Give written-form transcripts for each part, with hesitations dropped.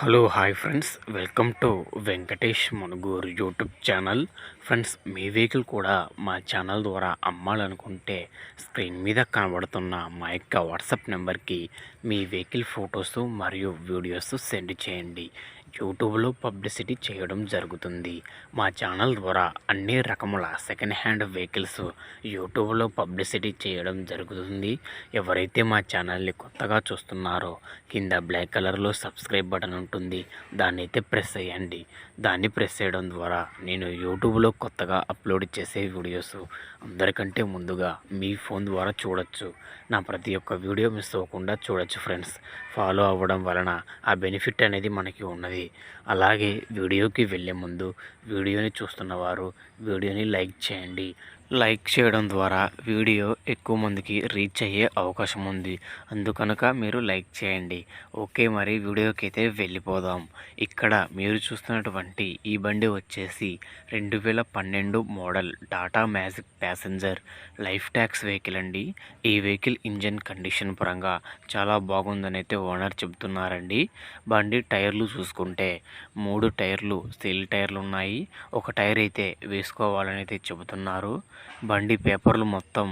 Hello hi friends, welcome to Venkatesh Manuguru YouTube channel. Friends, me vehicle కూడా మా channel ద్వారా అమ్మాలనుకుంటే స్క్రీన్ మీద కనబడుతున్న మా యొక్క వాట్సాప్ నెంబర్కి మీ వెహికల్ ఫొటోస్ మరియు వీడియోస్ సెండ్ చేయండి. యూట్యూబ్లో పబ్లిసిటీ చేయడం జరుగుతుంది. మా ఛానల్ ద్వారా అన్ని రకముల సెకండ్ హ్యాండ్ వెహికల్స్ యూట్యూబ్లో పబ్లిసిటీ చేయడం జరుగుతుంది. ఎవరైతే మా ఛానల్ని కొత్తగా చూస్తున్నారో కింద బ్లాక్ కలర్లో సబ్స్క్రైబ్ బటన్ ఉంటుంది, దాన్ని అయితే ప్రెస్ చేయండి. దాన్ని ప్రెస్ చేయడం ద్వారా నేను యూట్యూబ్లో కొత్తగా అప్లోడ్ చేసే వీడియోస్ అందరికంటే ముందుగా మీ ఫోన్ ద్వారా చూడొచ్చు. నా ప్రతి ఒక్క వీడియో మిస్ అవ్వకుండా చూడొచ్చు ఫ్రెండ్స్. ఫాలో అవ్వడం వలన ఆ బెనిఫిట్ అనేది మనకి ఉన్నది. అలాగే వీడియోకి వెళ్ళే ముందు వీడియోని చూస్తున్నవారు వీడియోని లైక్ చేయండి. లైక్ చేయడం ద్వారా వీడియో ఎక్కువ మందికి రీచ్ అయ్యే అవకాశం ఉంది. అందుకనుక మీరు లైక్ చేయండి. ఓకే, మరి వీడియోకి అయితే వెళ్ళిపోదాం. ఇక్కడ మీరు చూస్తున్నటువంటి ఈ బండి వచ్చేసి 2012 model Tata magic passenger life tax vehicle అండి. ఈ వెహికల్ ఇంజన్ కండిషన్ పరంగా చాలా బాగుందని అయితే ఓనర్ చెబుతున్నారండి. బండి టైర్లు చూసుకుంటే 3 టైర్లు స్టీల్ టైర్లు ఉన్నాయి. ఒక టైర్ అయితే వేసుకోవాలని అయితే చెబుతున్నారు. బండి పేపర్లు మొత్తం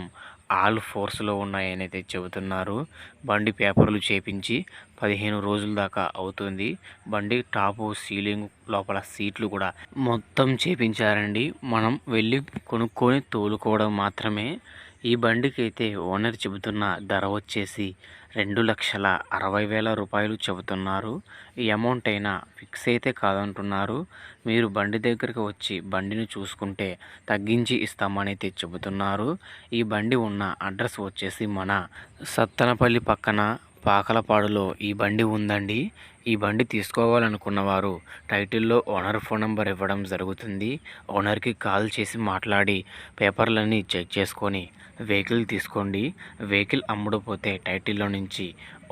ఆల్ ఫోర్స్లో ఉన్నాయని అయితే చెబుతున్నారు. బండి పేపర్లు చేపించి 15 రోజుల దాకా అవుతుంది. బండి టాపు సీలింగ్ లోపల సీట్లు కూడా మొత్తం చేపించారండి. మనం వెళ్ళి కొనుక్కొని తోలుకోవడం మాత్రమే. ఈ బండికి అయితే ఓనర్ చెబుతున్న ధర వచ్చేసి 2,60,000 రూపాయలు చెబుతున్నారు. ఈ అమౌంట్ అయినా ఫిక్స్ అయితే కాదంటున్నారు. మీరు బండి దగ్గరికి వచ్చి బండిని చూసుకుంటే తగ్గించి ఇస్తామని అయితే చెబుతున్నారు. ఈ బండి ఉన్న అడ్రస్ వచ్చేసి మన సత్తెనపల్లి పక్కన పాకలపాడులో ఈ బండి ఉందండి. ఈ బండి తీసుకోవాలనుకున్న వారు టైటిల్లో ఓనర్ ఫోన్ నెంబర్ ఇవ్వడం జరుగుతుంది. ఓనర్కి కాల్ చేసి మాట్లాడి పేపర్లన్నీ చెక్ చేసుకొని వెహికల్ తీసుకోండి. వెహికల్ అమ్ముడుపోతే టైటిల్లో నుంచి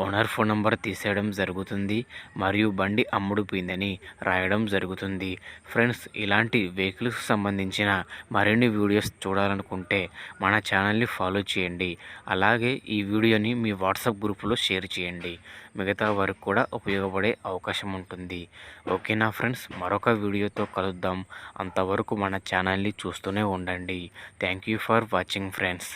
ఓనర్ ఫోన్ నెంబర్ తీసేయడం జరుగుతుంది మరియు బండి అమ్ముడుపోయిందని రాయడం జరుగుతుంది. ఫ్రెండ్స్, ఇలాంటి వెహికల్స్కి సంబంధించిన మరిన్ని వీడియోస్ చూడాలనుకుంటే మన ఛానల్ని ఫాలో చేయండి. అలాగే ఈ వీడియోని మీ వాట్సాప్ గ్రూపులో షేర్ చేయండి. మిగతా వారికి కూడా ఉపయోగపడే అవకాశం ఉంటుంది. ఓకేనా ఫ్రెండ్స్, మరొక వీడియోతో కలుద్దాం. అంతవరకు మన ఛానల్ని చూస్తూనే ఉండండి. Thank you for watching friends.